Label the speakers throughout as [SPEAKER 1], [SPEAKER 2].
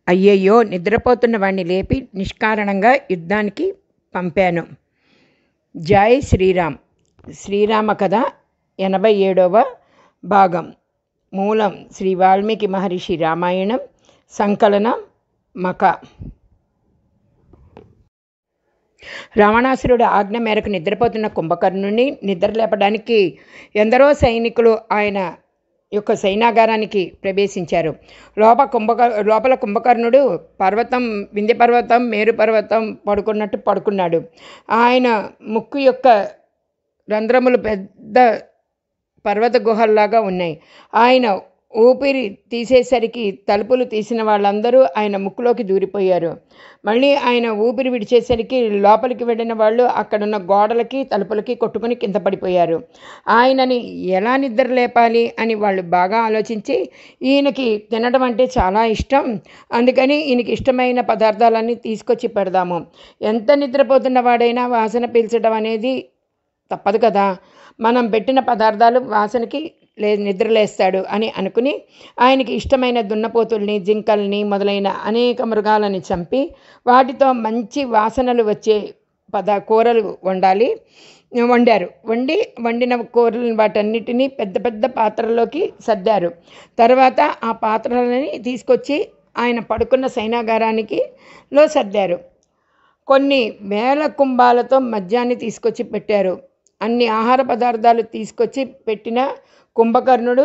[SPEAKER 1] అయ్యయ్యో, నిద్రపోతున్న వాణ్ణి లేపి నిష్కారణంగా యుద్ధానికి పంపాను. జై శ్రీరామ్. శ్రీరామ కథ 87వ భాగం. మూలం శ్రీ వాల్మీకి మహర్షి రామాయణం. సంకలనం మక. రావణాసురుడు ఆజ్ఞ మేరకు నిద్రపోతున్న కుంభకర్ణుని నిద్రలేపడానికి ఎందరో సైనికులు ఆయన యొక్క సైనాగారానికి ప్రవేశించారు. లోపల కుంభకర్ణుడు వింధ్య పర్వతం, మేరు పర్వతం పడుకున్నట్టు పడుకున్నాడు. ఆయన ముక్కు యొక్క రంధ్రములు పెద్ద పర్వత గుహల్లాగా ఉన్నాయి. ఆయన ఊపిరి తీసేసరికి తలుపులు తీసిన వాళ్ళందరూ ఆయన ముక్కులోకి దూరిపోయారు. మళ్ళీ ఆయన ఊపిరి విడిచేసరికి లోపలికి వెళ్ళిన వాళ్ళు అక్కడున్న గోడలకి తలుపులకి కొట్టుకుని కింద పడిపోయారు. ఆయనని ఎలా నిద్ర లేపాలి అని వాళ్ళు బాగా ఆలోచించి, ఈయనకి తినడం అంటే చాలా ఇష్టం, అందుకని ఈయనకి ఇష్టమైన పదార్థాలన్నీ తీసుకొచ్చి పెడదాము. ఎంత నిద్రపోతున్న వాడైనా వాసన పీల్చడం అనేది తప్పదు కదా. మనం పెట్టిన పదార్థాలు వాసనకి నిద్రలేస్తాడు అని అనుకుని ఆయనకి ఇష్టమైన దున్నపోతుల్ని, జింకల్ని మొదలైన అనేక మృగాలని చంపి వాటితో మంచి వాసనలు వచ్చే కూరలు వండారు. వండిన కూరలను వాటన్నిటినీ పెద్ద పెద్ద పాత్రల్లోకి సర్దారు. తర్వాత ఆ పాత్రలని తీసుకొచ్చి ఆయన పడుకున్న సైనాగారానికి సర్దారు. కొన్ని వేల కుంభాలతో మద్యాన్ని తీసుకొచ్చి పెట్టారు. అన్ని ఆహార పదార్థాలు తీసుకొచ్చి పెట్టిన కుంభకర్ణుడు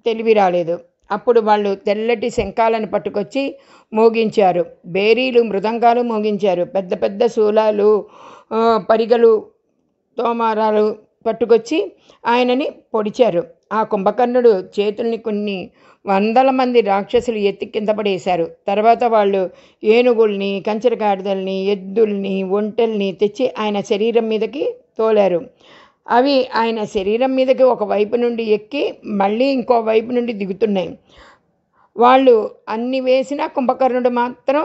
[SPEAKER 1] తెలివి రాలేదు. అప్పుడు వాళ్ళు తెల్లటి శంఖాలను పట్టుకొచ్చి మోగించారు. బేరీలు, మృదంగాలు మోగించారు. పెద్ద పెద్ద శూలాలు, పరిగలు, తోమారాలు పట్టుకొచ్చి ఆయనని పొడిచారు. ఆ కుంభకర్ణుడు చేతుల్ని కొన్ని వందల మంది రాక్షసులు ఎత్తి కింద పడేశారు. తర్వాత వాళ్ళు ఏనుగుల్ని, కంచరగాడిదల్ని, ఎద్దుల్ని, ఒంటెల్ని తెచ్చి ఆయన శరీరం మీదకి తోలారు. అవి ఆయన శరీరం మీదకి ఒకవైపు నుండి ఎక్కి మళ్ళీ ఇంకో వైపు నుండి దిగుతున్నాయి. వాళ్ళు అన్ని వేసిన కుంభకర్ణుడు మాత్రం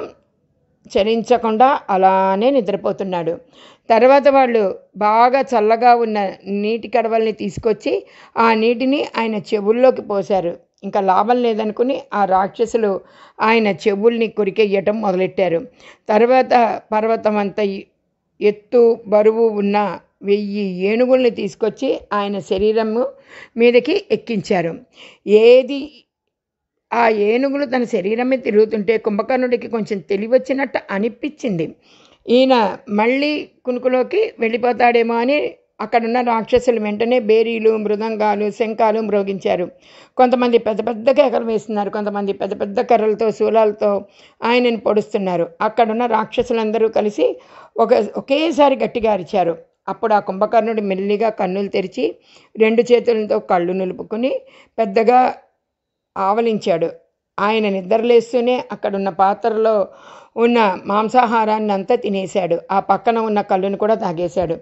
[SPEAKER 1] చలించకుండా అలానే నిద్రపోతున్నాడు. తర్వాత వాళ్ళు బాగా చల్లగా ఉన్న నీటి కడవల్ని తీసుకొచ్చి ఆ నీటిని ఆయన చెవుల్లోకి పోశారు. ఇంకా లాభం లేదనుకుని ఆ రాక్షసులు ఆయన చెవుల్ని కొరికెయ్యటం మొదలెట్టారు. తర్వాత పర్వతం అంత ఎత్తు బరువు ఉన్న 1000 ఏనుగుల్ని తీసుకొచ్చి ఆయన శరీరము మీదకి ఎక్కించారు. ఆ ఏనుగులు తన శరీరం మీద తిరుగుతుంటే కుంభకర్ణుడికి కొంచెం తెలివచ్చినట్టు అనిపించింది. ఈయన మళ్ళీ కునుకులోకి వెళ్ళిపోతాడేమో అని అక్కడున్న రాక్షసులు వెంటనే బేరీలు, మృదంగాలు, శంఖాలు మ్రోగించారు. కొంతమంది పెద్ద పెద్ద కేకలు వేస్తున్నారు. కొంతమంది పెద్ద పెద్ద కర్రలతో, శూలాలతో ఆయనని పొడుస్తున్నారు. అక్కడున్న రాక్షసులందరూ కలిసి ఒకేసారి గట్టిగా అరిచారు. అప్పుడు ఆ కుంభకర్ణుడు మెల్లిగా కన్నులు తెరిచి 2 చేతులతో కళ్ళు నులుపుకుని పెద్దగా ఆవలించాడు. ఆయన నిద్రలేస్తూనే అక్కడున్న పాత్రలో ఉన్న మాంసాహారాన్ని అంతా తినేశాడు. ఆ పక్కన ఉన్న కళ్ళును కూడా తాగేశాడు.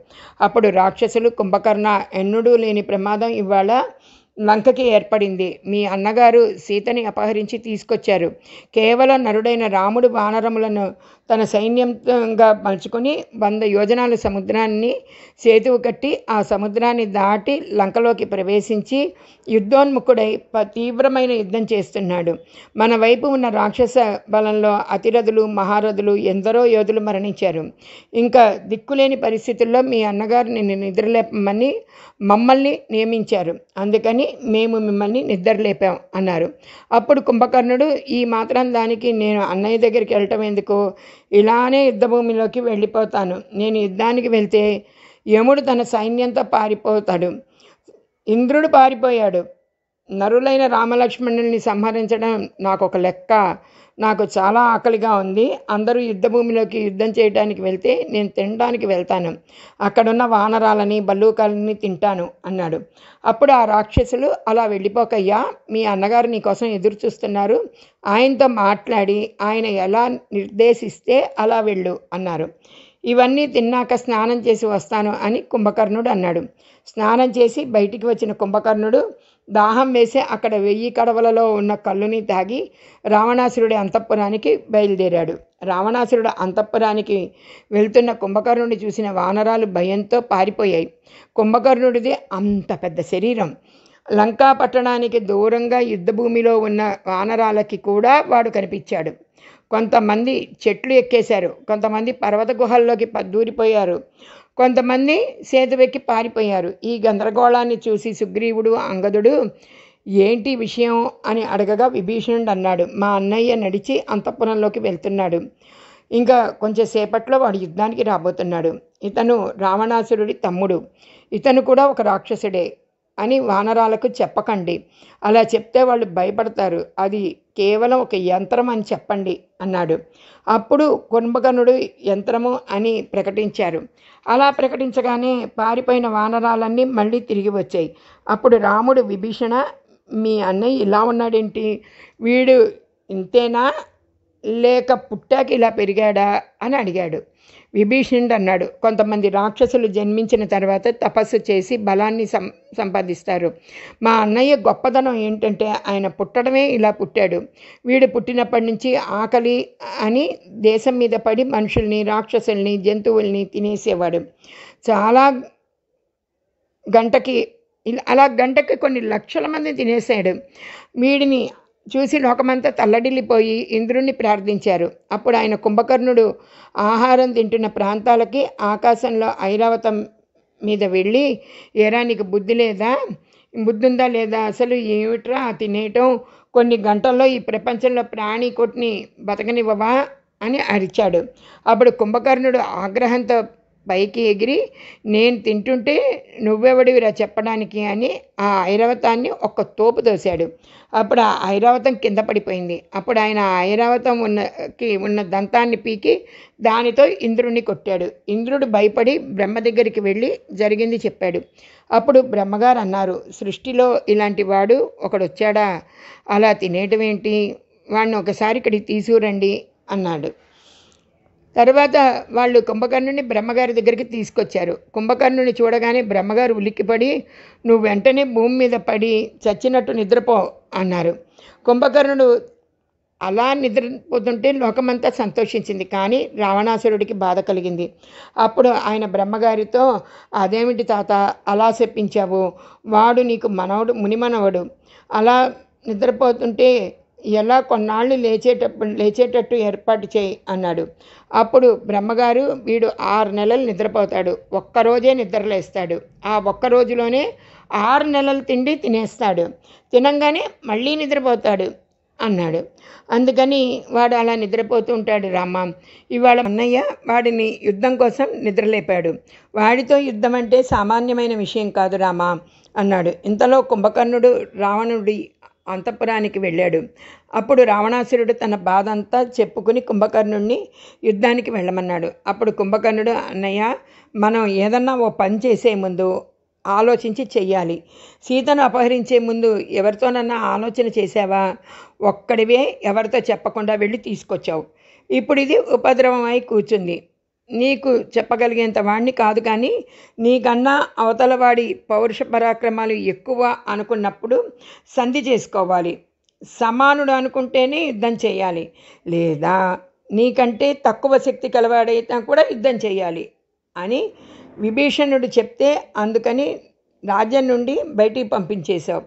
[SPEAKER 1] అప్పుడు రాక్షసులు, కుంభకర్ణ, ఎన్నడూ లేని ప్రమాదం ఇవాళ లంకకి ఏర్పడింది. మీ అన్నగారు సీతని అపహరించి తీసుకొచ్చారు. కేవలం నరుడైన రాముడు వానరములను తన సైన్యంగా మలుచుకొని 100 యోజనాల సముద్రాన్ని సేతువు కట్టి ఆ సముద్రాన్ని దాటి లంకలోకి ప్రవేశించి యుద్ధోన్ముఖుడై తీవ్రమైన యుద్ధం చేస్తున్నాడు. మన వైపు ఉన్న రాక్షస బలంలో అతిరథులు, మహారథులు, ఎందరో యోధులు మరణించారు. ఇంకా దిక్కులేని పరిస్థితుల్లో మీ అన్నగారు నిన్ను నిద్రలేపమని మమ్మల్ని నియమించారు. అందుకని మేము మిమ్మల్ని నిద్రలేపాం అన్నారు. అప్పుడు కుంభకర్ణుడు, ఈ మాత్రం దానికి నేను అన్నయ్య దగ్గరికి వెళ్ళటం ఎందుకు? ఇలానే యుద్ధభూమిలోకి వెళ్ళిపోతాను. నేను యుద్ధానికి వెళ్తే యముడు తన సైన్యంతో పారిపోతాడు. ఇంద్రుడు పారిపోయాడు. నరులైన రామలక్ష్మణుల్ని సంహరించడం నాకు ఒక లెక్క. నాకు చాలా ఆకలిగా ఉంది. అందరూ యుద్ధభూమిలోకి యుద్ధం చేయడానికి వెళ్తే నేను తినడానికి వెళ్తాను. అక్కడున్న వానరాలని, బల్లూకాలని తింటాను అన్నాడు. అప్పుడు ఆ రాక్షసులు, అలా వెళ్ళిపోకయ్యా, మీ అన్నగారు నీకోసం ఎదురు చూస్తున్నారు. ఆయనతో మాట్లాడి ఆయన ఎలా నిర్దేశిస్తే అలా వెళ్ళు అన్నారు. ఇవన్నీ తిన్నాక స్నానం చేసి వస్తాను అని కుంభకర్ణుడు అన్నాడు. స్నానం చేసి బయటికి వచ్చిన కుంభకర్ణుడు దాహం వేసి అక్కడ 1000 కడవలలో ఉన్న కళ్ళుని తాగి రావణాసురుడి అంతఃపురానికి బయలుదేరాడు. రావణాసురుడు అంతఃపురానికి వెళ్తున్న కుంభకర్ణుడిని చూసిన వానరాలు భయంతో పారిపోయాయి. కుంభకర్ణుడిది అంత పెద్ద శరీరం. లంకా పట్టణానికి దూరంగా యుద్ధభూమిలో ఉన్న వానరాలకి కూడా వాడు కనిపించాడు. కొంతమంది చెట్లు ఎక్కేశారు, కొంతమంది పర్వత గుహల్లోకి దూరిపోయారు, కొంతమంది సేతువెక్కి పారిపోయారు. ఈ గందరగోళాన్ని చూసి సుగ్రీవుడు, అంగదుడు ఏంటి విషయం అని అడగగా విభీషణుడు అన్నాడు, మా అన్నయ్య నడిచి అంతఃపురంలోకి వెళ్తున్నాడు. ఇంకా కొంచెం సేపట్లో వాడు యుద్ధానికి రాబోతున్నాడు. ఇతను రావణాసురుడి తమ్ముడు, ఇతను కూడా ఒక రాక్షసుడే అని వానరాలకు చెప్పకండి. అలా చెప్తే వాళ్ళు భయపడతారు. అది కేవలం ఒక యంత్రం అని చెప్పండి అన్నాడు. అప్పుడు కుంభకర్ణుడు యంత్రము అని ప్రకటించారు. అలా ప్రకటించగానే పారిపోయిన వానరాలన్నీ మళ్ళీ తిరిగి వచ్చాయి. అప్పుడు రాముడు, విభీషణ, మీ అన్నయ్య ఇలా ఉన్నాడేంటి? వీడు ఇంతేనా లేక పుట్టాక ఇలా పెరిగాడా అని అడిగాడు. విభీషణుడు అన్నాడు, కొంతమంది రాక్షసులు జన్మించిన తర్వాత తపస్సు చేసి బలాన్ని సంపాదిస్తారు. మా అన్నయ్య గొప్పదనం ఏంటంటే ఆయన పుట్టడమే ఇలా పుట్టాడు. వీడు పుట్టినప్పటి నుంచి ఆకలి అని దేశం మీద పడి మనుషుల్ని, రాక్షసుల్ని, జంతువుల్ని తినేసేవాడు. చాలా గంటకి కొన్ని లక్షల మంది తినేసాడు. వీడిని చూసి లోకమంతా తల్లడిల్లిపోయి ఇంద్రుణ్ణి ప్రార్థించారు. అప్పుడు ఆయన కుంభకర్ణుడు ఆహారం తింటున్న ప్రాంతాలకి ఆకాశంలో ఐరావతం మీద వెళ్ళి, ఏరా నీకు బుద్ధి ఉందా లేదా? అసలు ఏమిట్రా తినేయటం? కొన్ని గంటల్లో ఈ ప్రపంచంలో ప్రాణి కొట్టిని బతకనివ్వవా అని అరిచాడు. అప్పుడు కుంభకర్ణుడు ఆగ్రహంతో పైకి ఎగిరి, నేను తింటుంటే నువ్వెవడివిరా చెప్పడానికి అని ఆ ఐరావతాన్ని ఒక్క తోపు తోశాడు. అప్పుడు ఆ ఐరావతం కింద పడిపోయింది. అప్పుడు ఆయన ఐరావతం ఉన్న దంతాన్ని పీకి దానితో ఇంద్రుడిని కొట్టాడు. ఇంద్రుడు భయపడి బ్రహ్మ దగ్గరికి వెళ్ళి జరిగింది చెప్పాడు. అప్పుడు బ్రహ్మగారు అన్నారు, సృష్టిలో ఇలాంటి వాడు ఒకడొచ్చాడా? అలా తినేయటం ఏంటి? వాడిని ఒకసారి ఇక్కడికి తీసుకురండి అన్నాడు. తర్వాత వాళ్ళు కుంభకర్ణుని బ్రహ్మగారి దగ్గరికి తీసుకొచ్చారు. కుంభకర్ణుని చూడగానే బ్రహ్మగారు ఉలిక్కిపడి, నువ్వు వెంటనే భూమి మీద పడి చచ్చినట్టు నిద్రపో అన్నారు. కుంభకర్ణుడు అలా నిద్రపోతుంటే లోకమంతా సంతోషించింది, కానీ రావణాసురుడికి బాధ కలిగింది. అప్పుడు ఆయన బ్రహ్మగారితో, అదేమిటి తాత అలా చెప్పించావు? వాడు నీకు మునిమనవడు. అలా నిద్రపోతుంటే ఎలా కొన్నాళ్ళు లేచేటట్టు ఏర్పాటు చేయి అన్నాడు. అప్పుడు బ్రహ్మగారు, వీడు 6 నెలలు నిద్రపోతాడు, ఒక్కరోజే నిద్రలేస్తాడు, ఆ ఒక్క రోజులోనే 6 నెలలు తిండి తినేస్తాడు, తినంగానే మళ్ళీ నిద్రపోతాడు అన్నాడు. అందుకని వాడు అలా నిద్రపోతూ ఉంటాడు రామ. ఇవాళ అన్నయ్య వాడిని యుద్ధం కోసం నిద్రలేపాడు. వాడితో యుద్ధం అంటే సామాన్యమైన విషయం కాదు రామ అన్నాడు. ఇంతలో కుంభకర్ణుడు రావణుడి అంతఃపురానికి వెళ్ళాడు. అప్పుడు రావణాసురుడు తన బాధ అంతా చెప్పుకుని కుంభకర్ణుడిని యుద్ధానికి వెళ్ళమన్నాడు. అప్పుడు కుంభకర్ణుడు, అన్నయ్య, మనం ఏదన్నా ఓ పని చేసే ముందు ఆలోచించి చెయ్యాలి. సీతను అపహరించే ముందు ఎవరితోనన్నా ఆలోచన చేసావా? ఒక్కడివే ఎవరితో చెప్పకుండా వెళ్ళి తీసుకొచ్చావు. ఇప్పుడు ఇది ఉపద్రవమై కూర్చుంది. నీకు చెప్పగలిగేంత వాడిని కాదు, కానీ నీకన్నా అవతలవాడి పౌరుష పరాక్రమాలు ఎక్కువ అనుకున్నప్పుడు సంధి చేసుకోవాలి. సమానుడు అనుకుంటేనే యుద్ధం చేయాలి, లేదా నీకంటే తక్కువ శక్తి కలవాడైతే కూడా యుద్ధం చేయాలి అని విభీషణుడు చెప్తే అందుకని రాజ్యం నుండి బయటికి పంపించేశావు.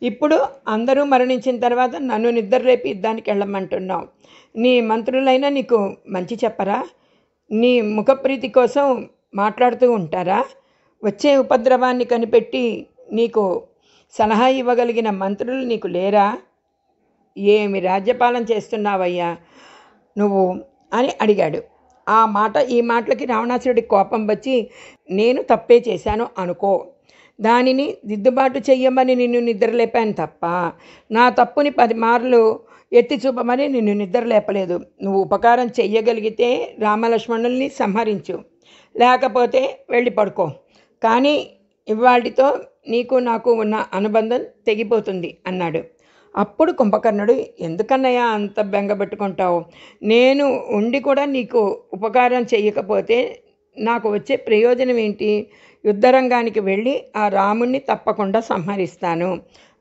[SPEAKER 1] ఇప్పుడు అందరూ మరణించిన తర్వాత నన్ను నిద్రలేపి యుద్ధానికి వెళ్ళమంటున్నావు. నీ మంత్రులైనా నీకు మంచి చెప్పరా? నీ ముఖప్రీతి కోసం మాట్లాడుతూ ఉంటారా? వచ్చే ఉపద్రవాన్ని కనిపెట్టి నీకు సలహా ఇవ్వగలిగిన మంత్రులు నీకు లేరా? ఏమి రాజ్యపాలన చేస్తున్నావయ్యా నువ్వు అని అడిగాడు. ఈ మాటలకి రావణాసురుడి కోపం వచ్చి, నేను తప్పే చేశాను అనుకో, దానిని దిద్దుబాటు చెయ్యమని నిన్ను నిద్రలేపాను తప్ప నా తప్పుని 10 మార్లు ఎత్తి చూపమని నిన్ను నిద్రలేపలేదు. నువ్వు ఉపకారం చెయ్యగలిగితే రామలక్ష్మణుల్ని సంహరించు, లేకపోతే వెళ్ళి పడుకో, కానీ ఇవాళతో నీకు నాకు ఉన్న అనుబంధం తెగిపోతుంది అన్నాడు. అప్పుడు కుంభకర్ణుడు, ఎందుకన్నయ్య అంత బెంగపెట్టుకుంటావు? నేను ఉండి కూడా నీకు ఉపకారం చెయ్యకపోతే నాకు వచ్చే ప్రయోజనం ఏంటి? యుద్ధరంగానికి వెళ్ళి ఆ రాముణ్ణి తప్పకుండా సంహరిస్తాను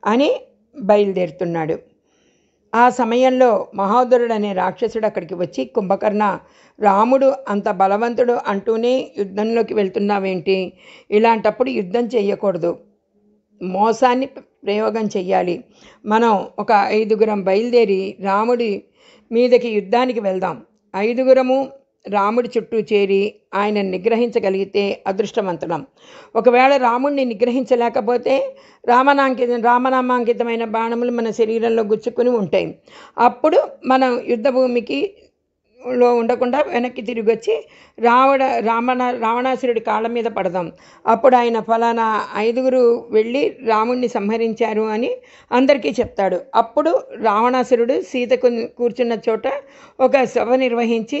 [SPEAKER 1] అని బయలుదేరుతున్నాడు. ఆ సమయంలో మహోదరుడు అనే రాక్షసుడు అక్కడికి వచ్చి, కుంభకర్ణ, రాముడు అంత బలవంతుడు అంటూనే యుద్ధంలోకి వెళ్తున్నావేంటి? ఇలాంటప్పుడు యుద్ధం చేయకూడదు, మోసాన్ని ప్రయోగం చెయ్యాలి. మనం ఒక 5గురం బయలుదేరి రాముడి మీదకి యుద్ధానికి వెళ్దాం. 5గురము రాముడి చుట్టూ చేరి ఆయన నిగ్రహించగలిగితే అదృష్టవంతులం. ఒకవేళ రాముడిని నిగ్రహించలేకపోతే రామనామాంకితమైన బాణములు మన శరీరంలో గుచ్చుకుని ఉంటాయి. అప్పుడు మనం యుద్ధభూమికి ఉండకుండా వెనక్కి తిరిగి వచ్చి రావణాసురుడి కాళ్ళ మీద పడదాం. అప్పుడు ఆయన ఫలానా 5గురు వెళ్ళి రాముణ్ణి సంహరించారు అని అందరికీ చెప్తాడు. అప్పుడు రావణాసురుడు సీత కూర్చున్న చోట ఒక సభ నిర్వహించి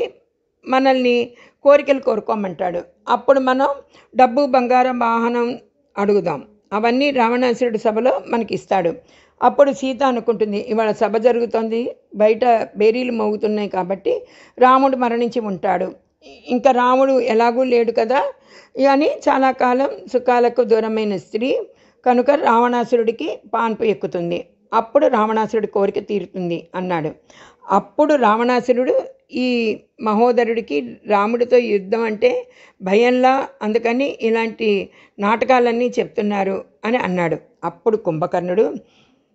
[SPEAKER 1] మనల్ని కోరికలు కోరుకోమంటాడు. అప్పుడు మనం డబ్బు, బంగారం, వాహనం అడుగుదాం. అవన్నీ రావణాసురుడి సభలో మనకి ఇస్తాడు. అప్పుడు సీత అనుకుంటుంది, ఇవాళ సభ జరుగుతుంది, బయట బేరీలు మోగుతున్నాయి కాబట్టి రాముడు మరణించి ఉంటాడు, ఇంకా రాముడు ఎలాగూ లేడు కదా అని చాలా కాలం సుఖాలకు దూరమైన స్త్రీ కనుక రావణాసురుడికి పాన్పు ఎక్కుతుంది. అప్పుడు రావణాసురుడి కోరిక తీరుతుంది అన్నాడు. అప్పుడు రావణాసురుడు ఈ మహోదరుడికి రాముడితో యుద్ధం అంటే భయంలా, అందుకని ఇలాంటి నాటకాలన్నీ చెప్తున్నారు అని అన్నాడు. అప్పుడు కుంభకర్ణుడు,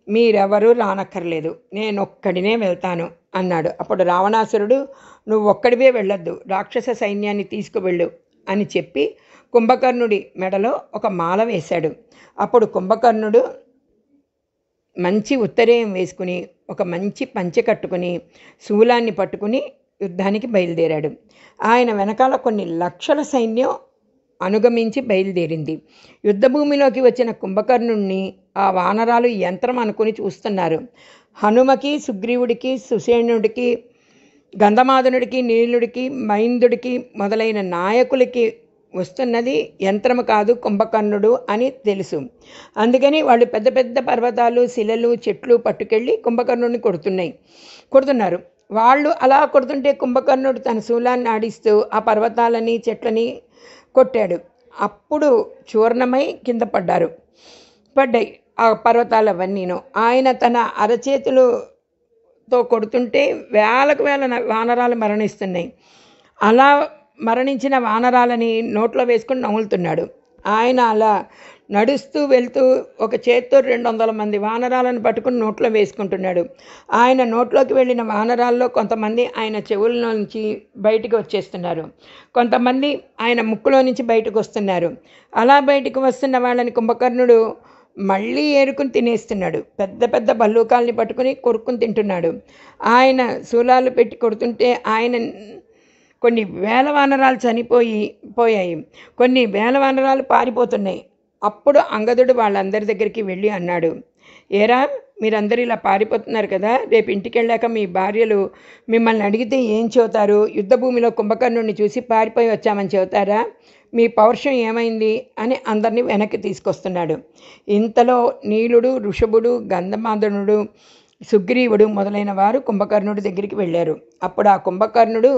[SPEAKER 1] మీరెవరూ రానక్కర్లేదు, నేనొక్కడినే వెళ్తాను అన్నాడు. అప్పుడు రావణాసురుడు, నువ్వు ఒక్కడివే వెళ్ళొద్దు, రాక్షస సైన్యాన్ని తీసుకువెళ్ళు అని చెప్పి కుంభకర్ణుడి మెడలో ఒక మాల వేశాడు. అప్పుడు కుంభకర్ణుడు మంచి ఉత్తరేయం వేసుకుని ఒక మంచి పంచె కట్టుకుని శూలాన్ని పట్టుకుని యుద్ధానికి బయలుదేరాడు. ఆయన వెనకాల కొన్ని లక్షల సైన్యం అనుగమించి బయలుదేరింది. యుద్ధభూమిలోకి వచ్చిన కుంభకర్ణుణ్ణి ఆ వానరాలు యంత్రం అనుకుని చూస్తున్నారు. హనుమకి, సుగ్రీవుడికి, సుసేనుడికి, గంధమాదనుడికి, నీలుడికి, మైందుడికి మొదలైన నాయకులకి వస్తున్నది యంత్రము కాదు, కుంభకర్ణుడు అని తెలుసు. అందుకని వాళ్ళు పెద్ద పెద్ద పర్వతాలు, శిలలు, చెట్లు పట్టుకెళ్ళి కుంభకర్ణుడిని కొడుతున్నారు. వాళ్ళు అలా కొడుతుంటే కుంభకర్ణుడు తన శూలాన్ని ఆడిస్తూ ఆ పర్వతాలని, చెట్లని కొట్టాడు. అప్పుడు చూర్ణమై కింద పడ్డాయి ఆ పర్వతాలవన్నీను. ఆయన తన అరచేతులతో కొడుతుంటే వేలకు వేల వానరాలు మరణిస్తున్నాయి. అలా మరణించిన వానరాలని నోట్లో వేసుకుని నములుతున్నాడు. ఆయన అలా నడుస్తూ వెళ్తూ ఒక చేత్తో 200 మంది వానరాలను పట్టుకుని నోట్లో వేసుకుంటున్నాడు. ఆయన నోట్లోకి వెళ్ళిన వానరాల్లో కొంతమంది ఆయన చెవుల్లో నుంచి బయటికి వచ్చేస్తున్నారు, కొంతమంది ఆయన ముక్కులో నుంచి బయటకు వస్తున్నారు. అలా బయటికి వస్తున్న వాళ్ళని కుంభకర్ణుడు మళ్ళీ ఏరుకుని తినేస్తున్నాడు. పెద్ద పెద్ద బల్లూకాల్ని పట్టుకుని కొరుక్కుని తింటున్నాడు. ఆయన శూలాలు పెట్టి కొడుతుంటే ఆయన కొన్ని వేల వానరాలు పోయాయి, కొన్ని వేల వానరాలు పారిపోతున్నాయి. అప్పుడు అంగదుడు వాళ్ళందరి దగ్గరికి వెళ్ళి అన్నాడు, ఏరా మీరందరూ ఇలా పారిపోతున్నారు కదా, రేపు ఇంటికి వెళ్ళాక మీ భార్యలు మిమ్మల్ని అడిగితే ఏం చెబుతారు? యుద్ధభూమిలో కుంభకర్ణుడిని చూసి పారిపోయి వచ్చామని చెబుతారా? మీ పౌరుషం ఏమైంది అని అందరినీ వెనక్కి తీసుకొస్తున్నాడు. ఇంతలో నీలుడు, ఋషభుడు, గంధమాదనుడు, సుగ్రీవుడు మొదలైన వారు కుంభకర్ణుడి దగ్గరికి వెళ్ళారు. అప్పుడు ఆ కుంభకర్ణుడు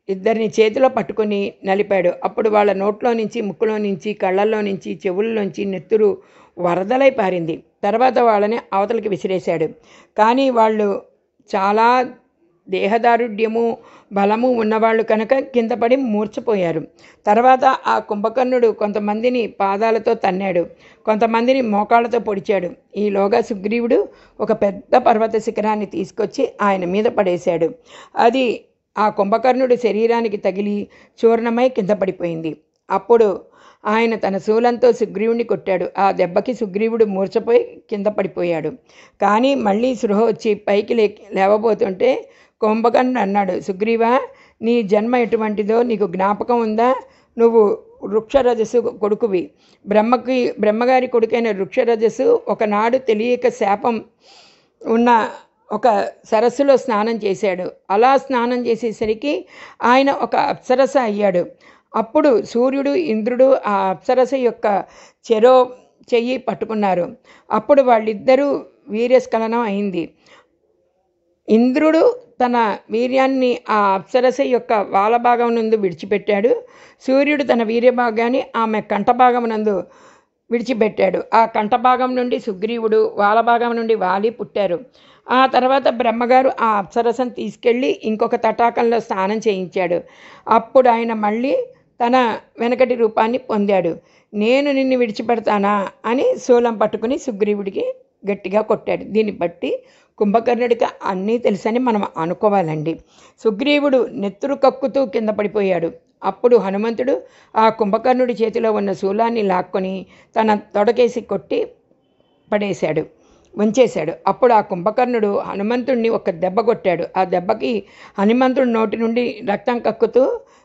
[SPEAKER 1] ఇద్దరిని చేతిలో పట్టుకొని నలిపాడు. అప్పుడు వాళ్ళ నోట్లో నుంచి, ముక్కులో నుంచి, కళ్ళల్లో నుంచి, చెవుల్లోంచి నెత్తురు వరదలై పారింది. తర్వాత వాళ్ళని అవతలకి విసిరేశాడు. కానీ వాళ్ళు చాలా దేహదారుఢ్యము, బలము ఉన్నవాళ్ళు కనుక కింద పడి మూర్ఛపోయారు. తర్వాత ఆ కుంభకర్ణుడు కొంతమందిని పాదాలతో తన్నాడు, కొంతమందిని మోకాళ్ళతో పొడిచాడు. ఈలోగా సుగ్రీవుడు ఒక పెద్ద పర్వత శిఖరాన్ని తీసుకొచ్చి ఆయన మీద పడేశాడు. అది ఆ కుంభకర్ణుడి శరీరానికి తగిలి చూర్ణమై కింద పడిపోయింది. అప్పుడు ఆయన తన శూలంతో సుగ్రీవుడిని కొట్టాడు. ఆ దెబ్బకి సుగ్రీవుడు మూర్ఛపోయి కింద పడిపోయాడు. కానీ మళ్ళీ సృహ వచ్చి పైకి లేవబోతుంటే కుంభకర్ణుడు అన్నాడు, సుగ్రీవా, నీ జన్మ ఎటువంటిదో నీకు జ్ఞాపకం ఉందా? నువ్వు వృక్షరజస్సు కొడుకువి. బ్రహ్మగారి కొడుకైన వృక్షరజస్సు ఒకనాడు తెలియక శాపం ఉన్న ఒక సరస్సులో స్నానం చేశాడు. అలా స్నానం చేసేసరికి ఆయన ఒక అప్సరస అయ్యాడు. అప్పుడు సూర్యుడు, ఇంద్రుడు ఆ అప్సరస యొక్క చెయ్యి పట్టుకున్నారు. అప్పుడు వాళ్ళిద్దరూ వీర్యస్ఖలనం అయింది. ఇంద్రుడు తన వీర్యాన్ని ఆ అప్సరస యొక్క వాలభాగం నందు విడిచిపెట్టాడు. సూర్యుడు తన వీర్యభాగాన్ని ఆమె కంఠభాగం నందు విడిచిపెట్టాడు. ఆ కంఠభాగం నుండి సుగ్రీవుడు, వాలభాగం నుండి వాలి పుట్టారు. ఆ తర్వాత బ్రహ్మగారు ఆ అప్సరసను తీసుకెళ్ళి ఇంకొక తటాకంలో స్నానం చేయించాడు. అప్పుడు ఆయన మళ్ళీ తన వెనకటి రూపాన్ని పొందాడు. నేను నిన్ను విడిచిపెడతానా అని శూలం పట్టుకుని సుగ్రీవుడికి గట్టిగా కొట్టాడు. దీన్ని బట్టి కుంభకర్ణుడికి అన్నీ తెలుసని మనం అనుకోవాలండి. సుగ్రీవుడు నెత్తురు కక్కుతూ కింద పడిపోయాడు. అప్పుడు హనుమంతుడు ఆ కుంభకర్ణుడి చేతిలో ఉన్న శూలాన్ని లాక్కొని తన తొడకేసి కొట్టి పడేశాడు, వంచేశాడు. అప్పుడు ఆ కుంభకర్ణుడు హనుమంతుడిని ఒక దెబ్బ కొట్టాడు. ఆ దెబ్బకి హనుమంతుడి నోటి నుండి రక్తం కక్కుతూ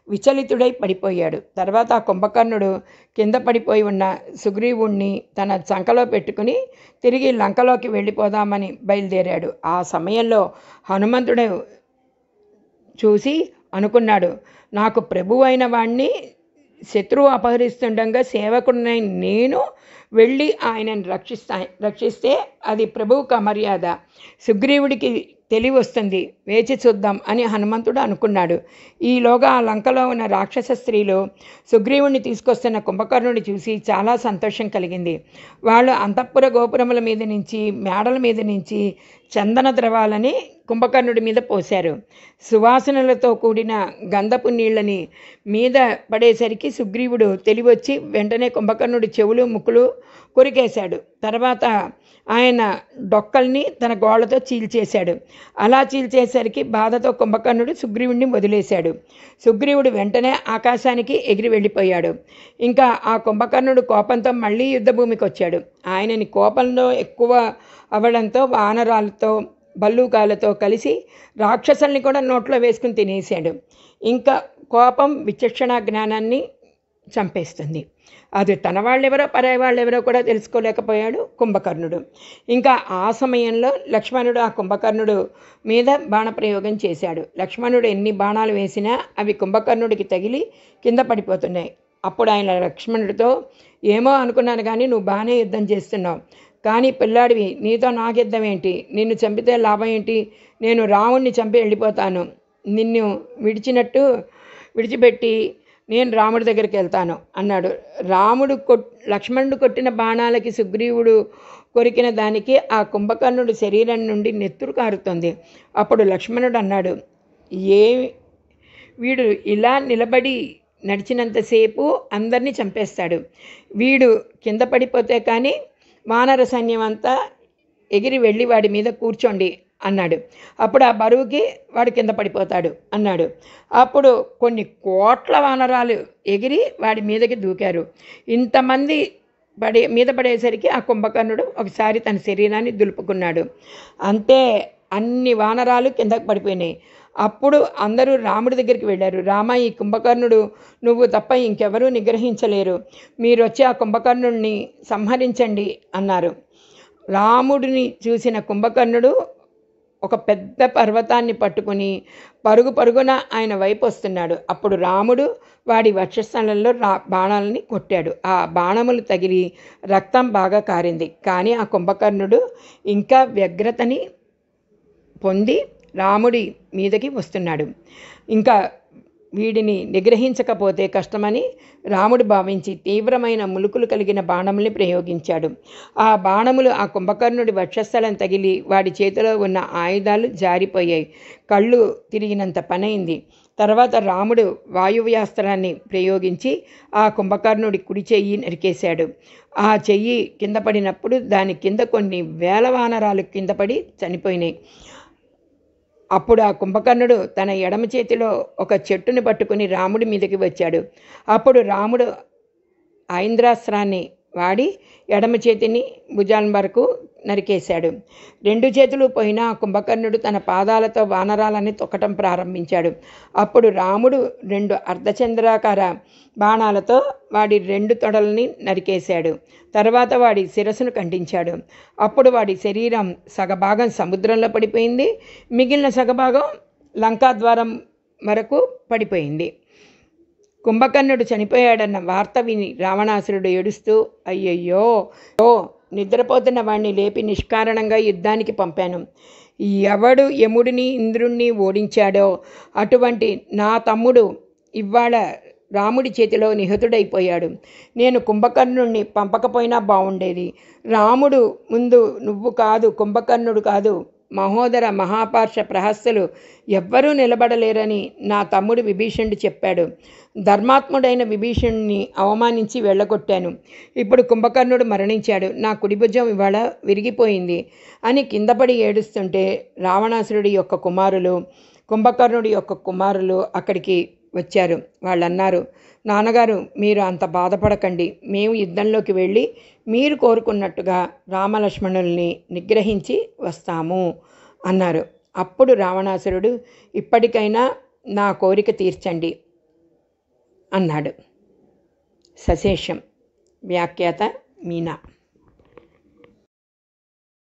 [SPEAKER 1] విచలితుడై పడిపోయాడు. తర్వాత ఆ కుంభకర్ణుడు కింద పడిపోయి ఉన్న సుగ్రీవుణ్ణి తన చంకలో పెట్టుకుని తిరిగి లంకలోకి వెళ్ళిపోదామని బయలుదేరాడు. ఆ సమయంలో హనుమంతుడు చూసి అనుకున్నాడు, నాకు ప్రభువు అయిన వాణ్ణి శత్రువు అపహరిస్తుండగా సేవకుడినై నేను వెళ్ళి ఆయనను రక్షిస్తే అది ప్రభువుకు అమర్యాద. సుగ్రీవుడికి తెలివి వస్తుంది, వేచి చూద్దాం అని హనుమంతుడు అనుకున్నాడు. ఈలోగా ఆ లంకలో ఉన్న రాక్షస స్త్రీలు సుగ్రీవుడిని తీసుకొస్తున్న కుంభకర్ణుడిని చూసి చాలా సంతోషం కలిగింది. వాళ్ళు అంతఃపుర గోపురముల మీద నుంచి, మేడల మీద నుంచి చందన ద్రవాలని కుంభకర్ణుడి మీద పోశారు. సువాసనలతో కూడిన గంధపు నీళ్ళని మీద పడేసరికి సుగ్రీవుడు తెలివొచ్చి వెంటనే కుంభకర్ణుడి చెవులు ముక్కులు కొరికేశాడు. తర్వాత ఆయన డొక్కల్ని తన గోళ్లతో చీల్చేశాడు. అలా చీల్చేసరికి బాధతో కుంభకర్ణుడు సుగ్రీవుడిని వదిలేశాడు. సుగ్రీవుడు వెంటనే ఆకాశానికి ఎగిరి వెళ్ళిపోయాడు. ఇంకా ఆ కుంభకర్ణుడు కోపంతో మళ్ళీ యుద్ధభూమికి వచ్చాడు. ఆయనని కోపంలో ఎక్కువ అవ్వడంతో వానరాలతో భల్లూకాలతో కలిసి రాక్షసుల్ని కూడా నోట్లో వేసుకుని తినేశాడు. ఇంకా కోపం విచక్షణ జ్ఞానాన్ని చంపేస్తుంది. అది తన వాళ్ళెవరో పరాయి వాళ్ళెవరో కూడా తెలుసుకోలేకపోయాడు కుంభకర్ణుడు. ఇంకా ఆ సమయంలో లక్ష్మణుడు ఆ కుంభకర్ణుడు మీద బాణప్రయోగం చేశాడు. లక్ష్మణుడు ఎన్ని బాణాలు వేసినా అవి కుంభకర్ణుడికి తగిలి కింద పడిపోతున్నాయి. అప్పుడు ఆయన లక్ష్మణుడితో, ఏమో అనుకున్నాను కానీ నువ్వు బాగానే యుద్ధం చేస్తున్నావు, కానీ పిల్లాడివి, నీతో నాకు యుద్ధం ఏంటి? నిన్ను చంపితే లాభం ఏంటి? నేను రాముణ్ణి చంపి వెళ్ళిపోతాను. నిన్ను విడిచిపెట్టి నేను రాముడి దగ్గరికి వెళ్తాను అన్నాడు. లక్ష్మణుడు కొట్టిన బాణాలకి సుగ్రీవుడు కొరికిన దానికి ఆ కుంభకర్ణుడి శరీరం నుండి నెత్తురు కారుతుంది. అప్పుడు లక్ష్మణుడు అన్నాడు, వీడు ఇలా నిలబడి నడిచినంతసేపు అందరినీ చంపేస్తాడు. వీడు కింద పడిపోతే కానీ వానర సైన్యం అంతా ఎగిరి వెళ్ళి వాడి మీద కూర్చోండి అన్నాడు. అప్పుడు ఆ బరువుకి వాడు కింద పడిపోతాడు అన్నాడు. అప్పుడు కొన్ని కోట్ల వానరాలు ఎగిరి వాడి మీదకి దూకారు. ఇంతమంది మీద పడేసరికి ఆ కుంభకర్ణుడు ఒకసారి తన శరీరాన్ని దులుపుకున్నాడు. అంతే, అన్ని వానరాలు కిందకు పడిపోయినాయి. అప్పుడు అందరూ రాముడి దగ్గరికి వెళ్ళారు. రామ, ఈ కుంభకర్ణుడు నువ్వు తప్ప ఇంకెవరూ నిగ్రహించలేరు, మీరు వచ్చి ఆ కుంభకర్ణుడిని సంహరించండి అన్నారు. రాముడిని చూసిన కుంభకర్ణుడు ఒక పెద్ద పర్వతాన్ని పట్టుకుని పరుగున ఆయన వైపు వస్తున్నాడు. అప్పుడు రాముడు వాడి వక్షస్థలంలో బాణాలని కొట్టాడు. ఆ బాణములు తగిలి రక్తం బాగా కారింది. కానీ ఆ కుంభకర్ణుడు ఇంకా వ్యగ్రతని పొంది రాముడి మీదకి వస్తున్నాడు. ఇంకా వీడిని నిగ్రహించకపోతే కష్టమని రాముడు భావించి తీవ్రమైన ములుకులు కలిగిన బాణముల్ని ప్రయోగించాడు. ఆ బాణములు ఆ కుంభకర్ణుడి వక్షస్థలం తగిలి వాడి చేతిలో ఉన్న ఆయుధాలు జారిపోయాయి. కళ్ళు తిరిగినంత పనైంది. తర్వాత రాముడు వాయువ్యాస్త్రాన్ని ప్రయోగించి ఆ కుంభకర్ణుడి కుడి చెయ్యి నరికేశాడు. ఆ చెయ్యి కింద పడినప్పుడు దాని కింద కొన్ని వేల వానరాలు కింద పడి చనిపోయినాయి. అప్పుడు ఆ కుంభకర్ణుడు తన ఎడమ చేతిలో ఒక చెట్టుని పట్టుకుని రాముడి మీదకి వచ్చాడు. అప్పుడు రాముడు ఐంద్రాస్త్రాన్ని వాడి ఎడమ చేతిని భుజాల వరకు నరికేశాడు. రెండు చేతులు పోయినా కుంభకర్ణుడు తన పాదాలతో వానరాలని తొక్కటం ప్రారంభించాడు. అప్పుడు రాముడు 2 అర్ధచంద్రాకార బాణాలతో వాడి 2 తొడల్ని నరికేశాడు. తర్వాత వాడి శిరస్సును ఖండించాడు. అప్పుడు వాడి శరీరం సగభాగం సముద్రంలో పడిపోయింది, మిగిలిన సగభాగం లంకాద్వారం వరకు పడిపోయింది. కుంభకర్ణుడు చనిపోయాడన్న వార్త విని రావణాసురుడు ఏడుస్తూ, అయ్యయ్యో, నిద్రపోతున్న వాణ్ణి లేపి నిష్కారణంగా యుద్ధానికి పంపాను. ఎవడు యముడిని ఇంద్రుణ్ణి ఓడించాడో అటువంటి నా తమ్ముడు ఇవాళ రాముడి చేతిలో నిహతుడైపోయాడు. నేను కుంభకర్ణుడిని పంపకపోయినా బాగుండేది. రాముడు ముందు నువ్వు కాదు, కుంభకర్ణుడు కాదు, మహోదర మహాపార్ష ప్రహస్తులు ఎవ్వరూ నిలబడలేరని నా తమ్ముడు విభీషణుడు చెప్పాడు. ధర్మాత్ముడైన విభీషణుని అవమానించి వెళ్ళగొట్టాను. ఇప్పుడు కుంభకర్ణుడు మరణించాడు. నా కుడిభుజం ఇవాళ విరిగిపోయింది అని కిందపడి ఏడుస్తుంటే రావణాసురుడి యొక్క కుమారులు, కుంభకర్ణుడి యొక్క కుమారులు అక్కడికి వచ్చారు. వాళ్ళు అన్నారు, నాన్నగారు మీరు అంత బాధపడకండి, మేము యుద్ధంలోకి వెళ్ళి మీరు కోరుకున్నట్టుగా రామలక్ష్మణుల్ని నిగ్రహించి వస్తాము అన్నారు. అప్పుడు రావణాసురుడు, ఇప్పటికైనా నా కోరిక తీర్చండి అన్నాడు. సశేషం. వ్యాఖ్యాత మీనా.